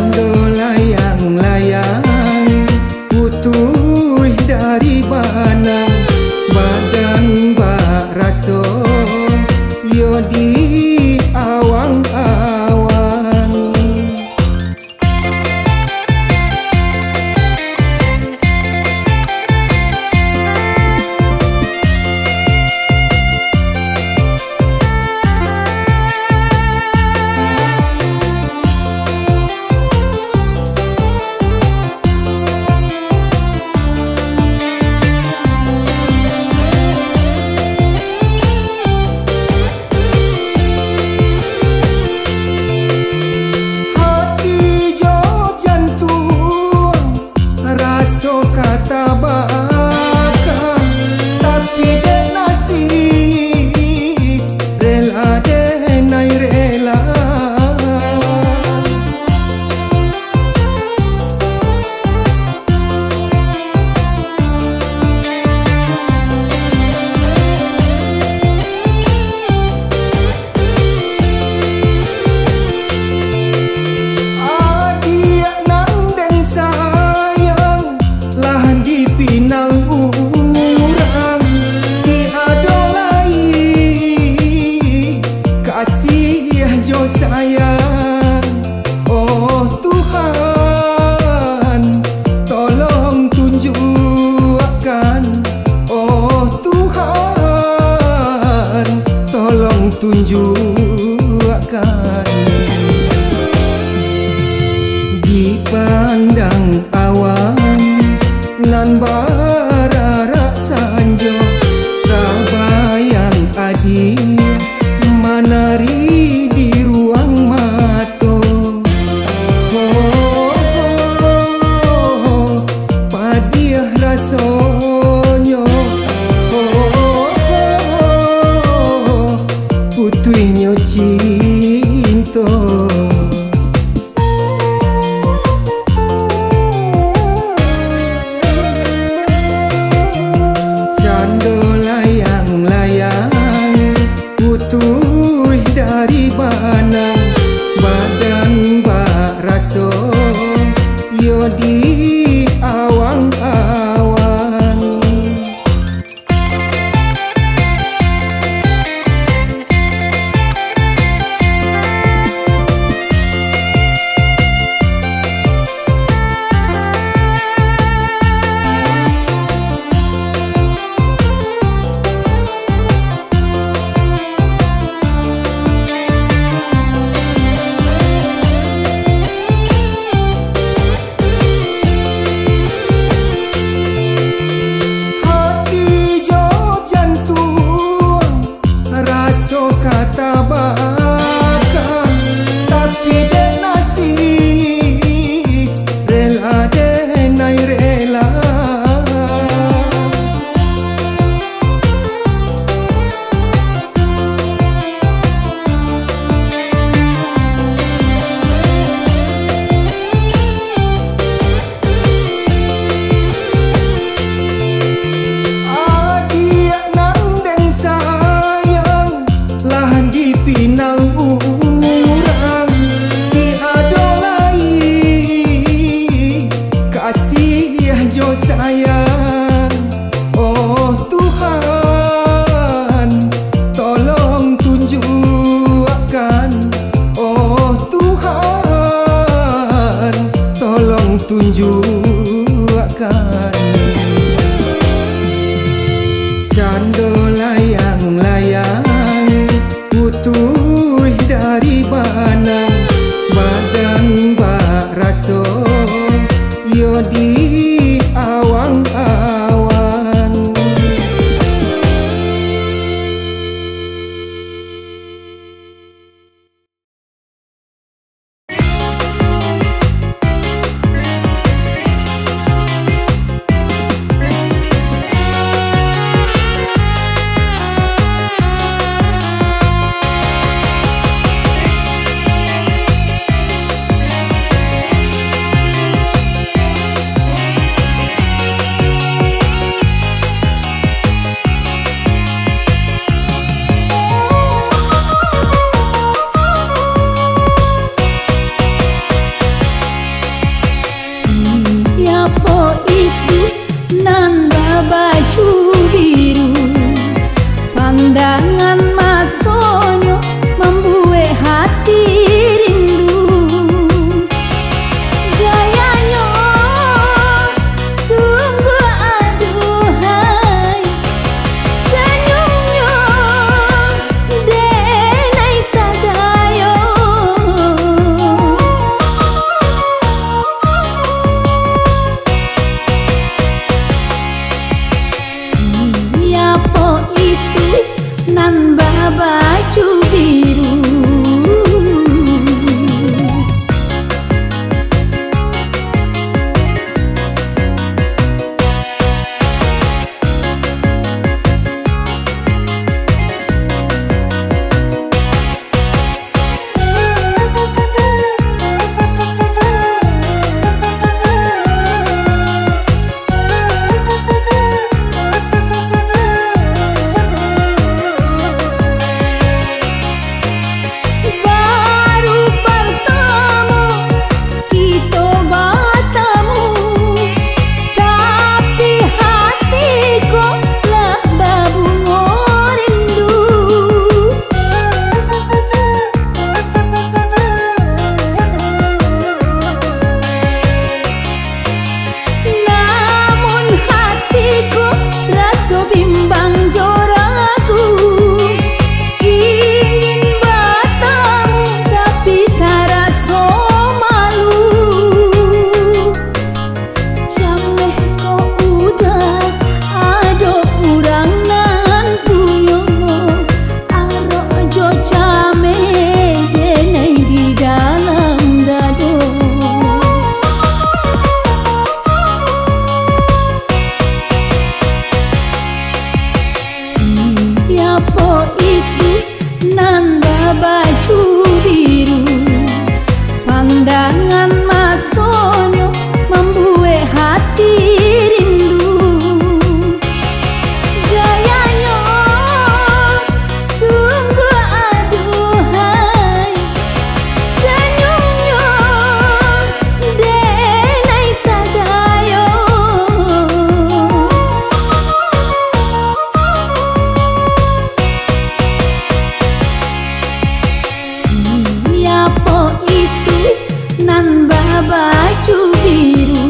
Cando layang-layang utuh dari banang badan bak raso yo di awang-awang. Sayang, oh Tuhan, tolong tunjukkan, oh Tuhan, tolong tunjukkan. Dipandang awan nan bararak sanjo, kabayang adi manari di ruang mato. Padiah rasonyo, putuinyo cinto. Cando layang-layang utuh dari banang badan bak raso yo di awang-awang. Sayang, oh Tuhan, tolong tunjukkan, oh Tuhan, tolong tunjukkan. Cando layang-layang utuh dari banang badan bak raso yo di awang-awang. baju biru.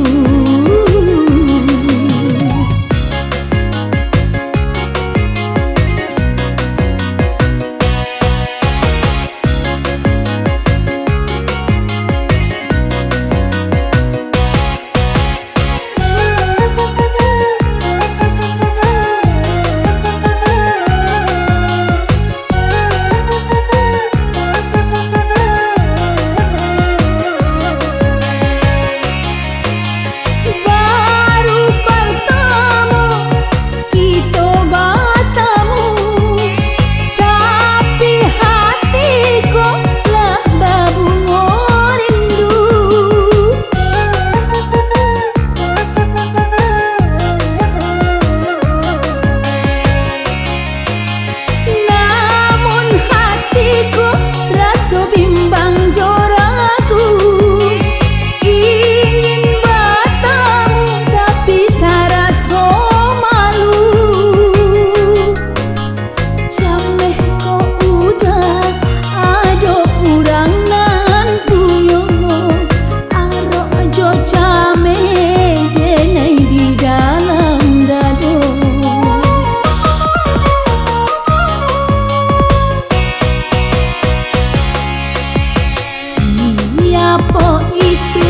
Siapa itu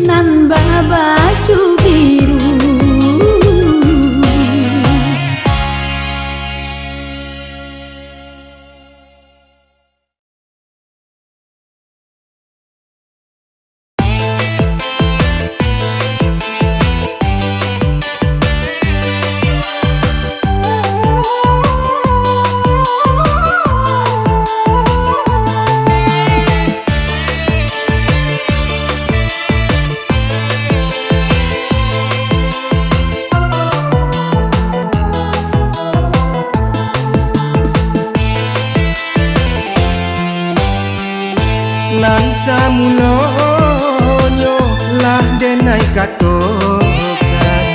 nan baju biru? Nang samulonyo lah denai katokan,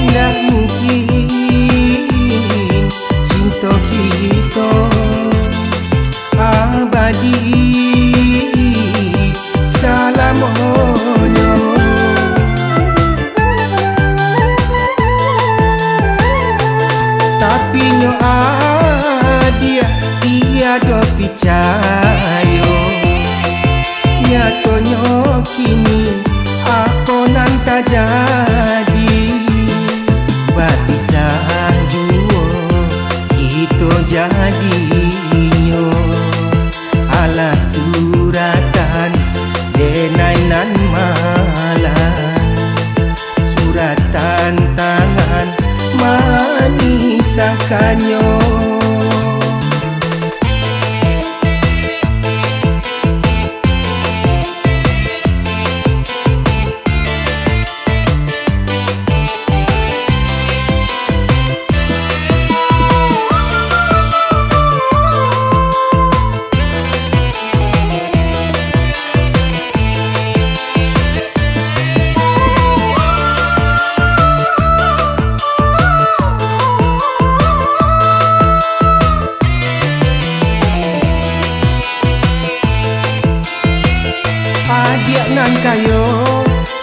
ndak mungkin cinta kita abadi salamonyo. Tapi nyo adia tiada picayo, nyatonyo kini aku nan tak jadi. Batisah juo itu jadinyo, ala suratan denai nan malam, suratan tangan manisakanyo. Adik nan kayo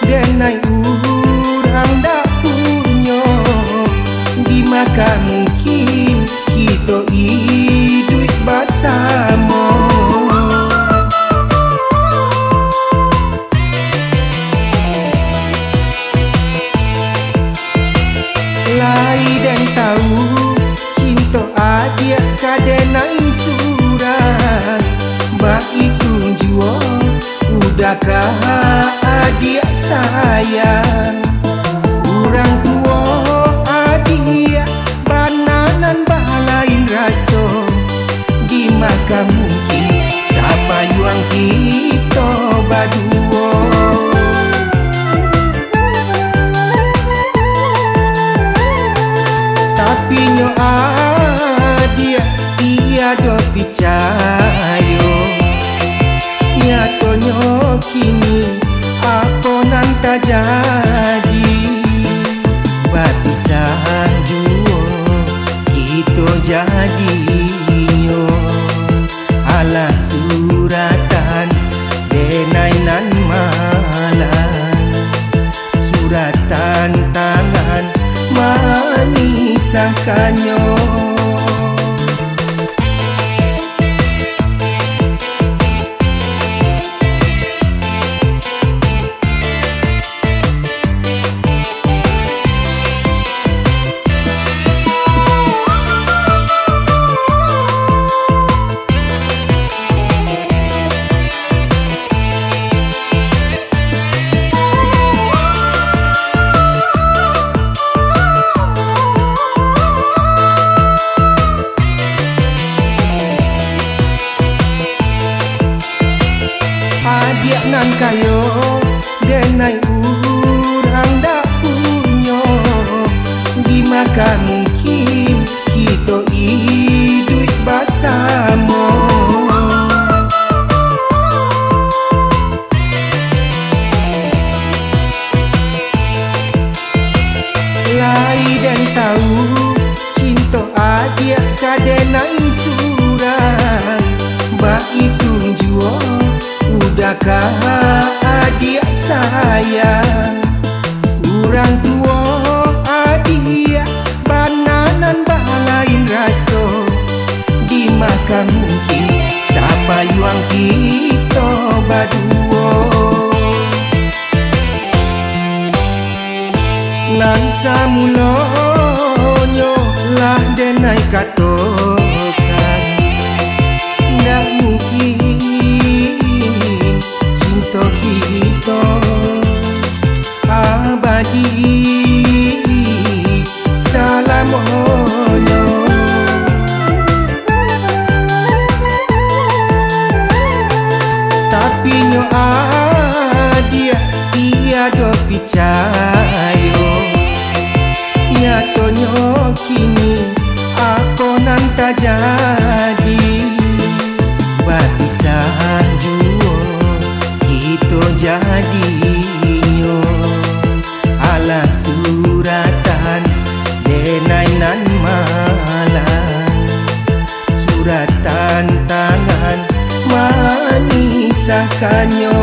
denai urang dak punyo, di maka mungkin kita hidup bersama. Lai dan tahu cinta adik kadenai surat, baik tunjuan udahkah adik sayang? Orang tua adik bananan balain raso, di maka mungkin sama yuang kita berdua. Tapi nyo adik tiada picayo, nyatonyo kini aku nan tak jadi. Batisah juo itu jadinyo, ala suratan denai nan memisahkannya. Adik nan kayo denai urang dak punyo, di maka mungkin kita hidup bersama. Lai dan tahu cinta adik kadenai surang, baik tunjua udahkah adik sayang. Orang tua adik bananan balain rasa, di maka mungkin siapa yang kita berdua. Nan samulonyo lah denai katokan, ndak mungkin cinta kita abadi salamono. Tapi nyo adia tiada picayo, nyatonyo kini aku nan tak jadi. Berpisah jua kita jadinyo, ala suratan denai nan malam, suratan tangan memisahkannya.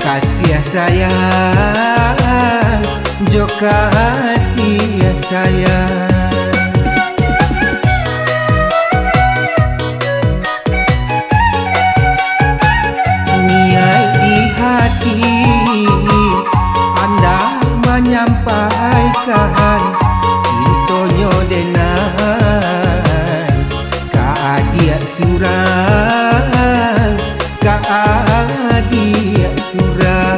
kasih sayang, jo kasih sayang. Niai di hati Anda menyampaikan cintonyo denai ka adia surang, ka adia surang.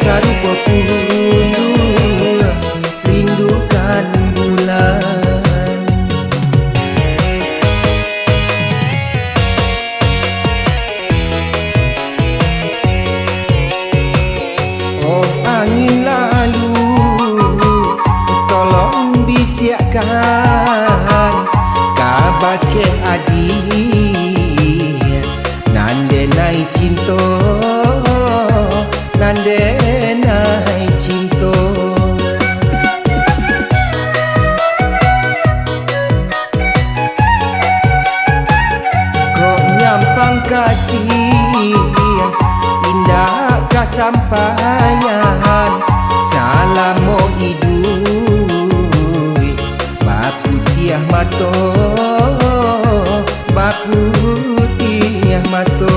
Sarupa pundu rindukan bulan. Oh angin lalu, tolong bisiakan kabake adik nande nai cinto, nande nai cinto. Kok nyampang kasih indah kasampaian, salamo idui bapu tiah mato, bapu tiah mato.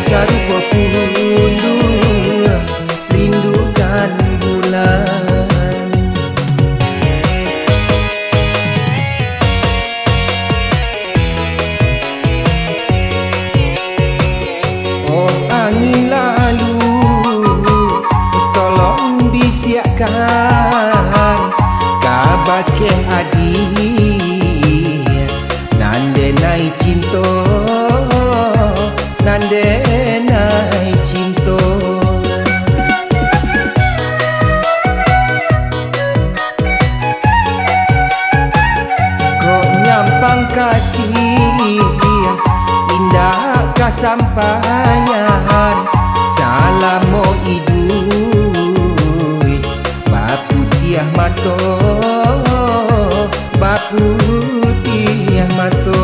Sarupa pundu rindukan bulan. Oh angin lalu, tolong bisiakan kabake adik nande nai cinto, nande nai cinto. Kok nyampang kasih indah kasampaian, salamo idui bapu tiah mato, bapu tiah mato.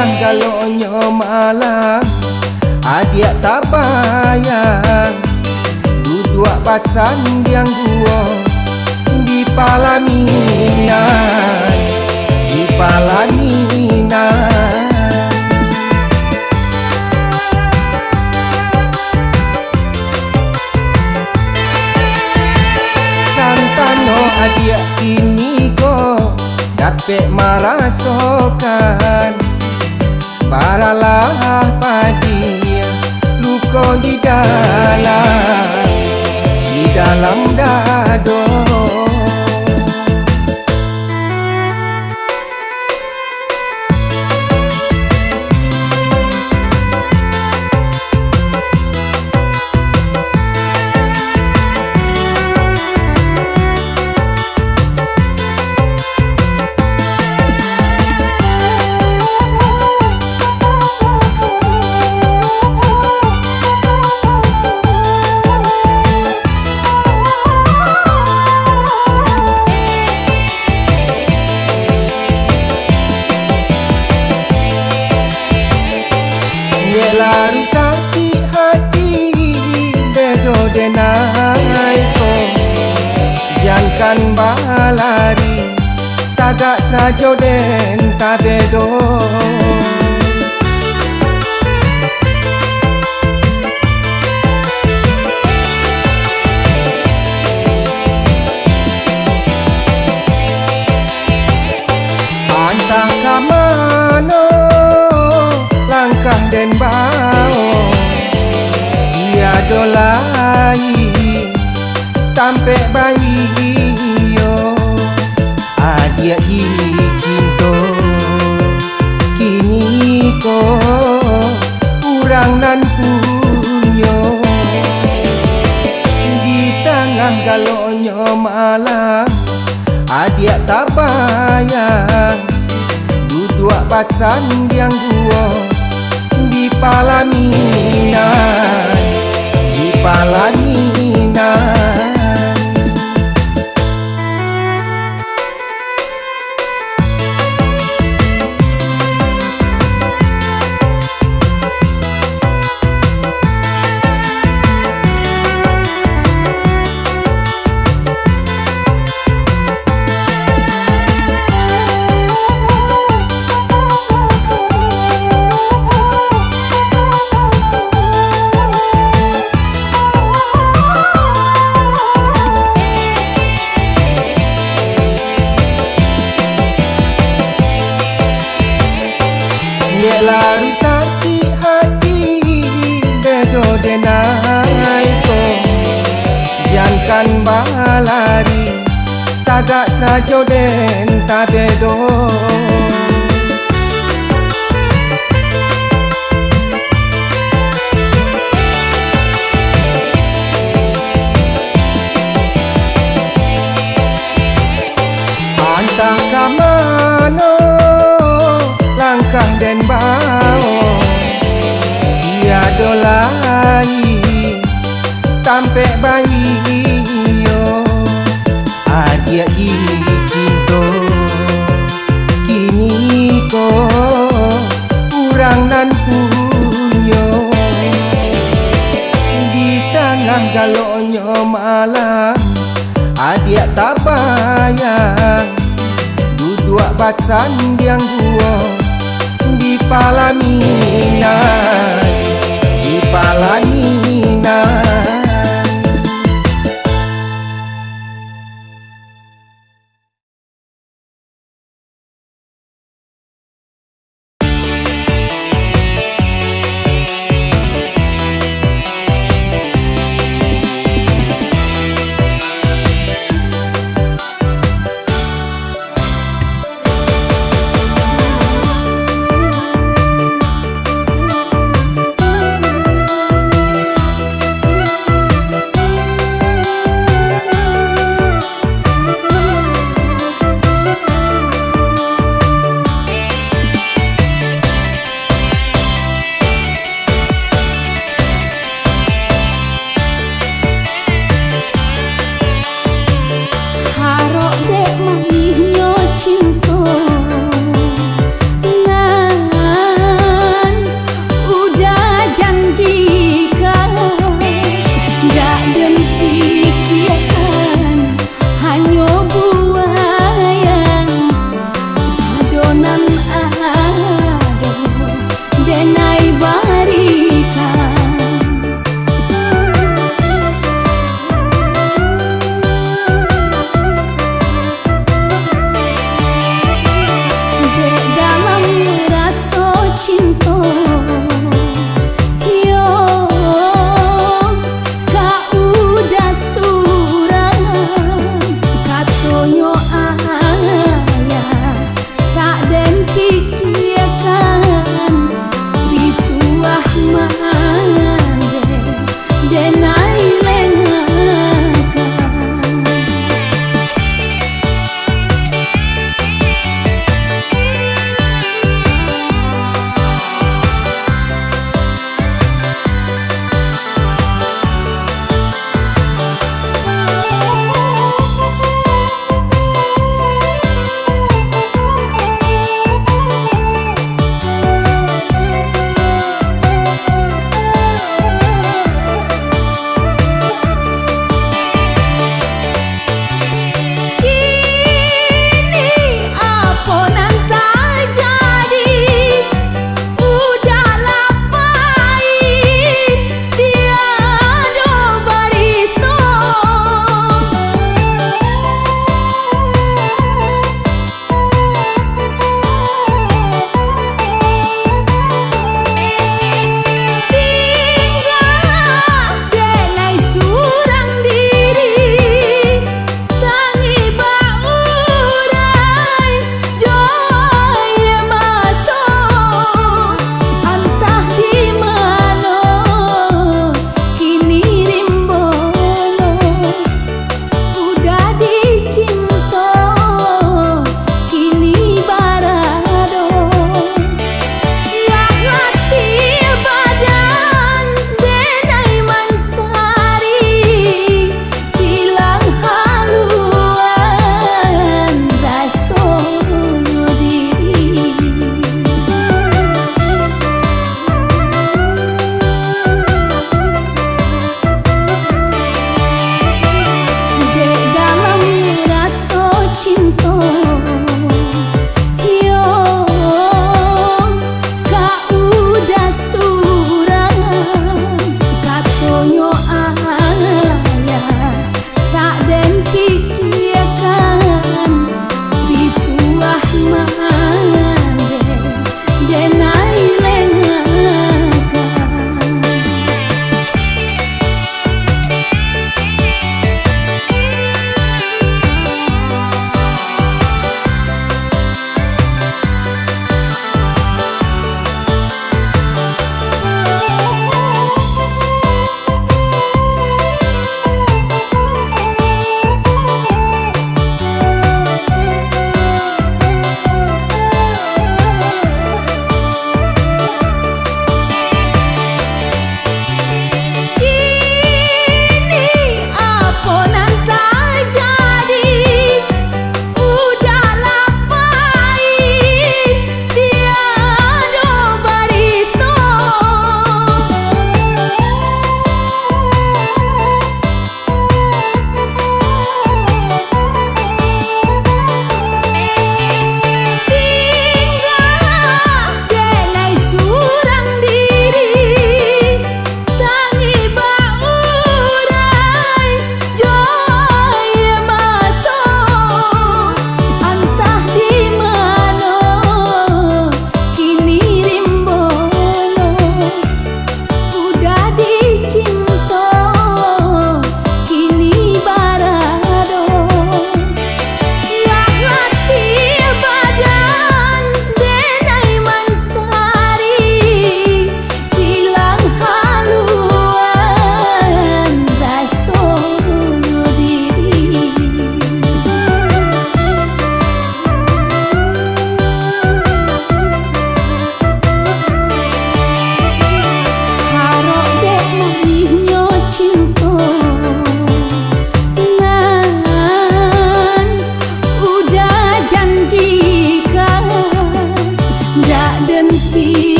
tengah galonyo malam, adik tak bayang duduk pasang diang gua di Palaminan, di Palaminan. Santano adik kini ko dapat merasakan baralah padi luka di dalam dado. Lalu sakit hati dedo denai ko, jangan balari tagak sajo den tabedo. Antah kamano langkah den bau, dia dolai tampe bayi yo, adia cinto kini ko kurang nan punyo. Di tengah galonyo malam, adia tak bayang duduk pasang diang gua di Palaminan, di Palaminan. Lalu sakit hati dedo denai ko, jangan balari tagak sajo den tabedo. Antah kamano langkah den bau, dia dolai tampe bayi yo, adia cinto kini ko kurang nan punyo. Di tengah galonyo malam, adia tak bayang duduk pasang diang gua di Palaminan, di Palaminan.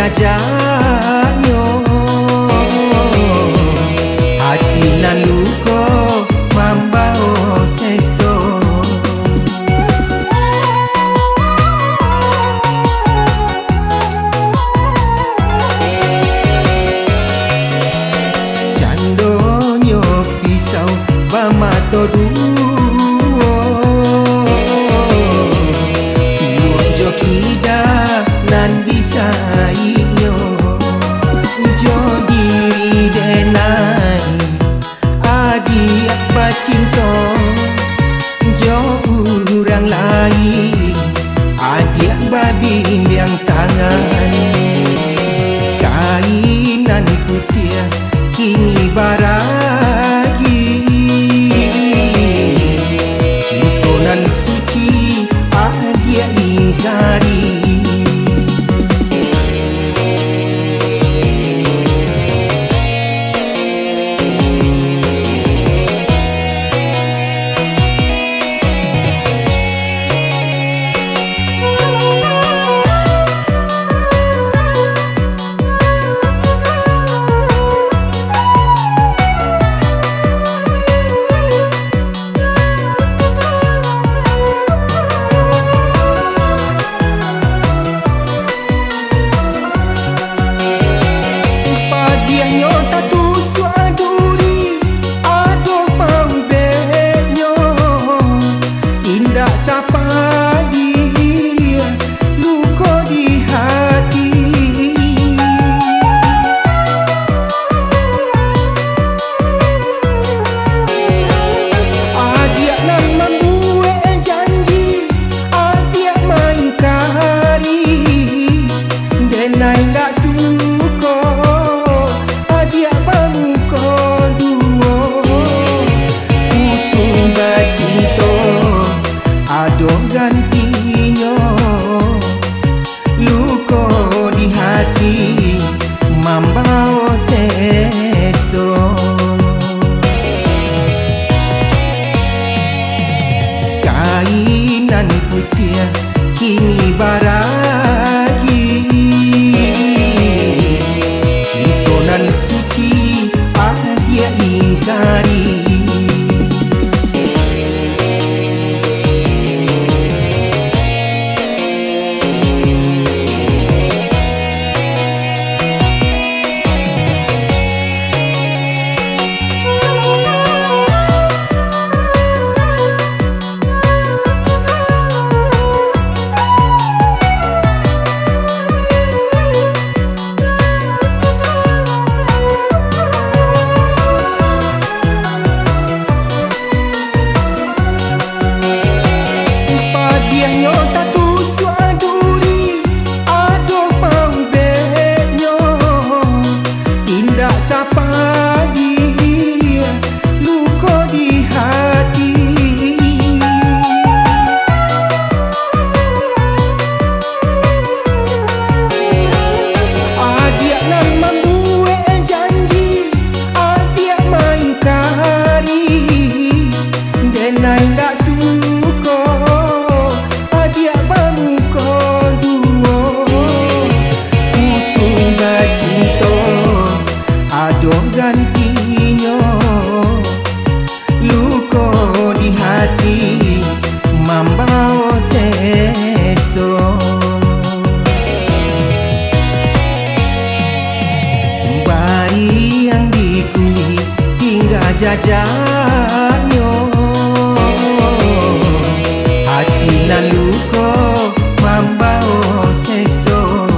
jajanyo hati nan luko mambao seso candonyo pisau bamato duo suo jokida nan disaiyo jo diri denai adiak bacinto jo urang lain adiak babimbiang tangan kainan putih kini baragi cintonan suci adiak ingkari gantinya luko di hati mambao seso kainan putih kini baragi cintonan suci dia ingkari gantinya luko di hati mambao seso bayi yang dikuni tinggal jajanyo hati nan luko mambao seso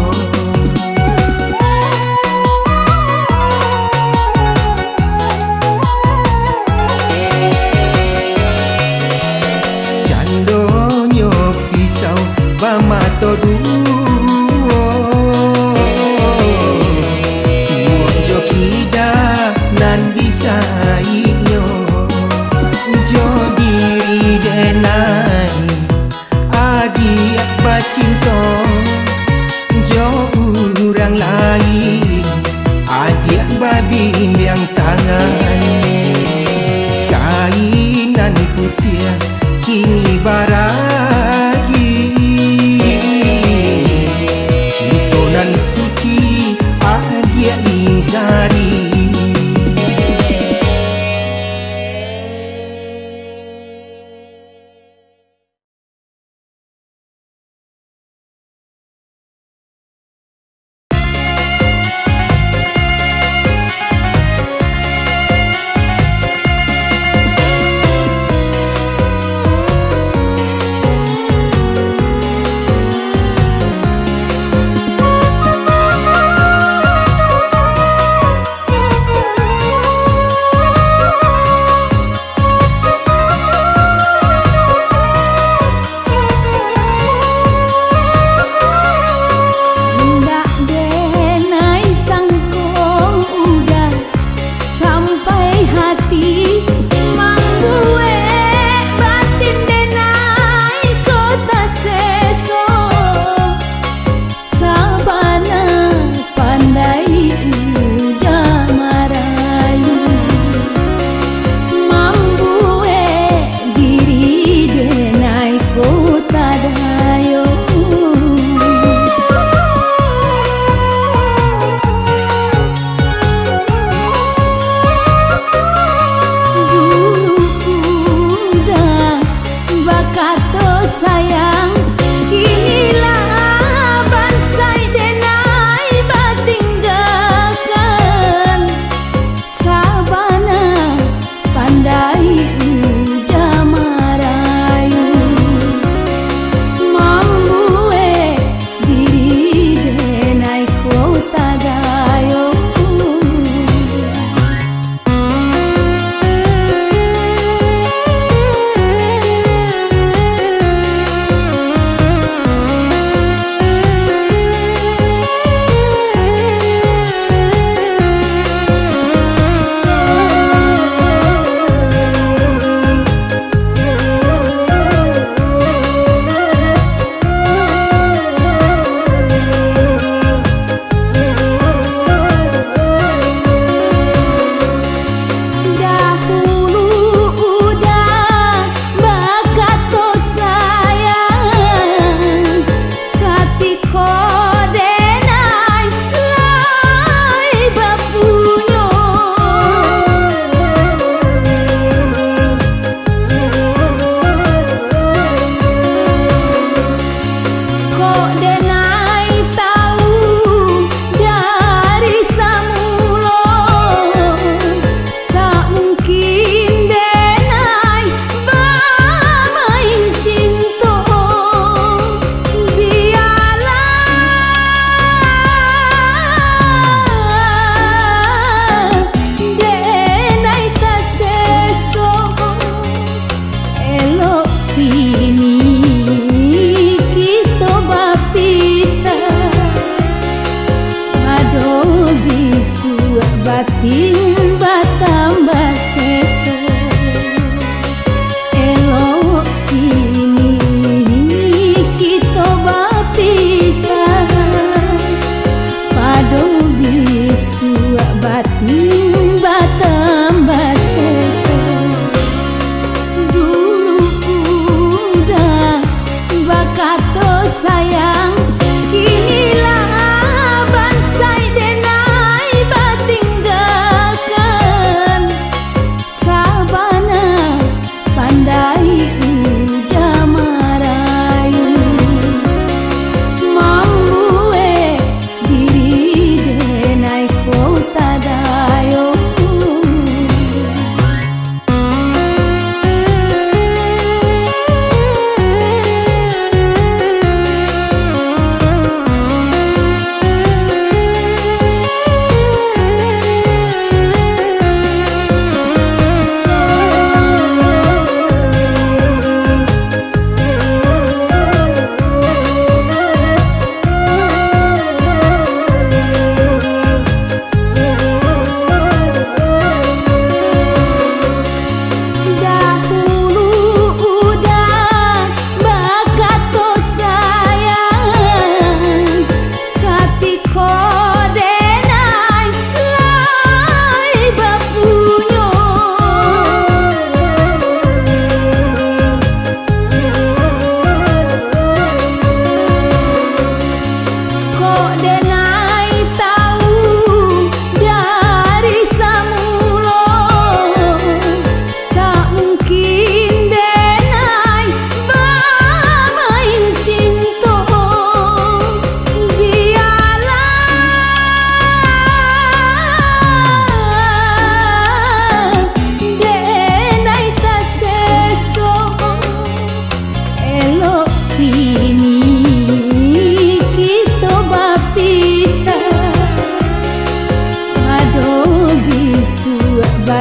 bamato duo suo jokida nan disaiyo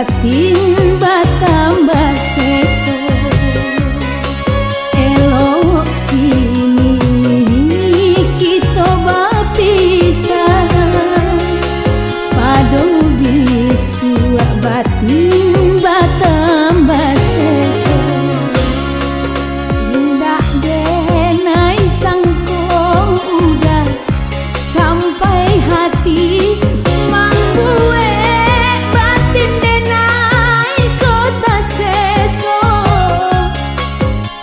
batin batambah seso elok kini kita bapisah pado bisu batin batambah seso indah denai sangkong udah sampai hati manggue batin denai kota seso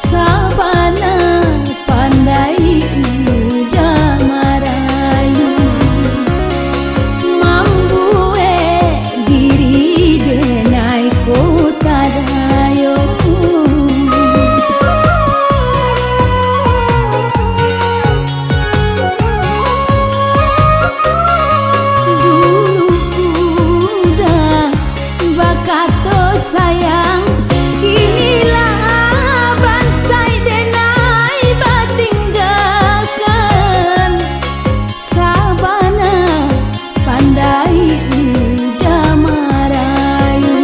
sabana pandai udah marayu mambue diri denai kota dayo bakato sayang kinilah bansai denai batinggalkan sabana pandai udah marayu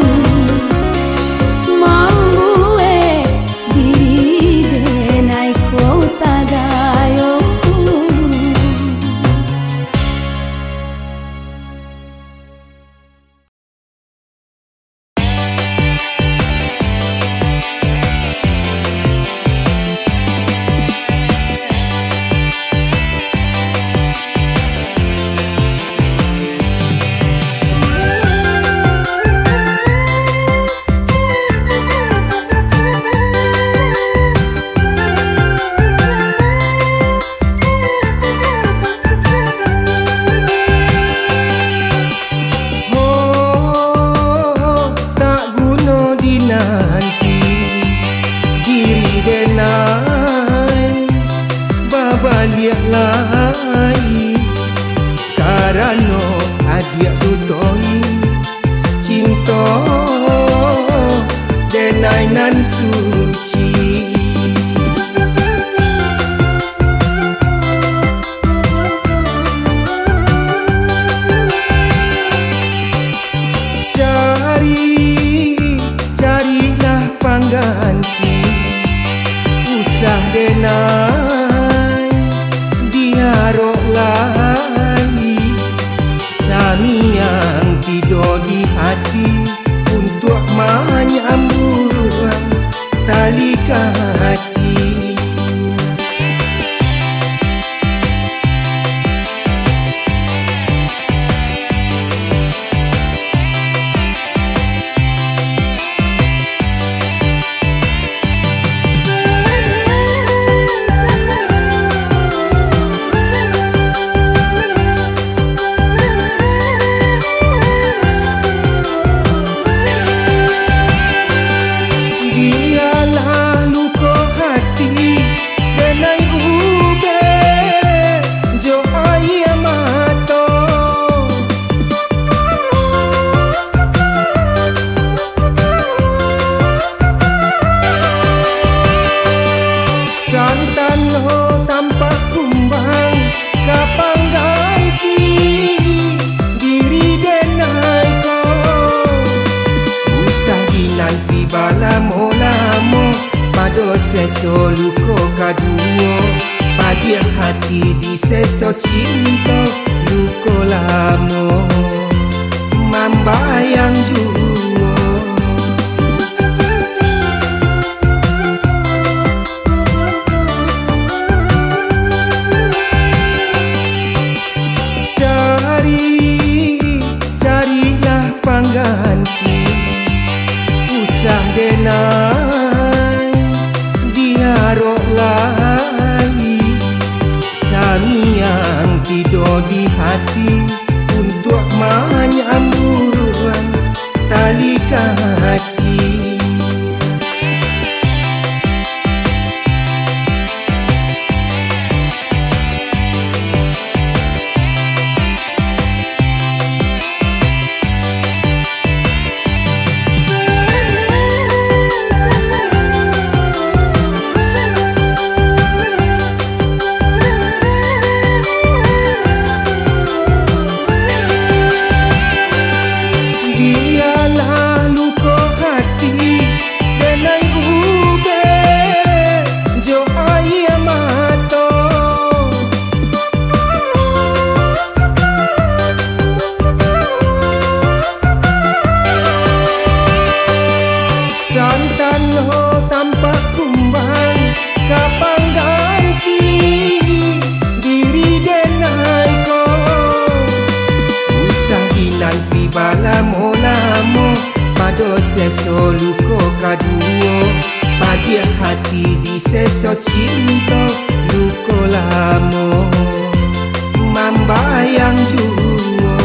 mambue diri denai kota dayo tak guna dinanti diri denai babaliak lai karano adiak tutoi cinta denai nan suci carilah pangganti usah denai diarok lali sami yang tidur di hati untuk menyambut tali kasih. Santan lo tanpa kumbang kapang ganti diri denai ko usah dinanti balamo-lamo pado seso luko kaduo padiak hati di seso cinta luko lamo mambayang juo carilah pangganti usah denai diarok lali sami yang tidur di hati untuk menyambut tali kasih. hati di seso cinta luko lamo mambayang juwo.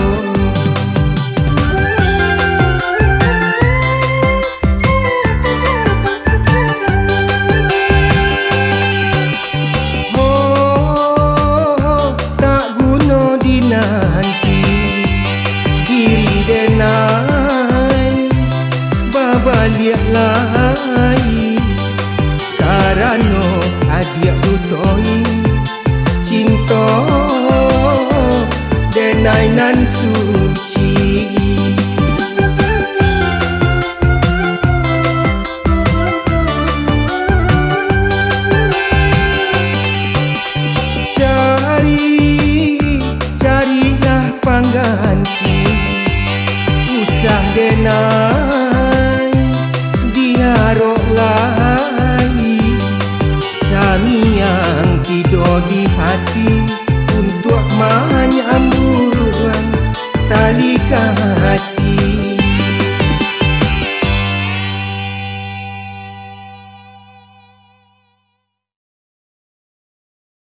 Oh, tak guna dinanti diri denai babaliak lai karano adia tutoi cinta denai nan suci. Carilah pangganti usah denai diharok lai samiang tidur di hati untuk menyambung tali kasih.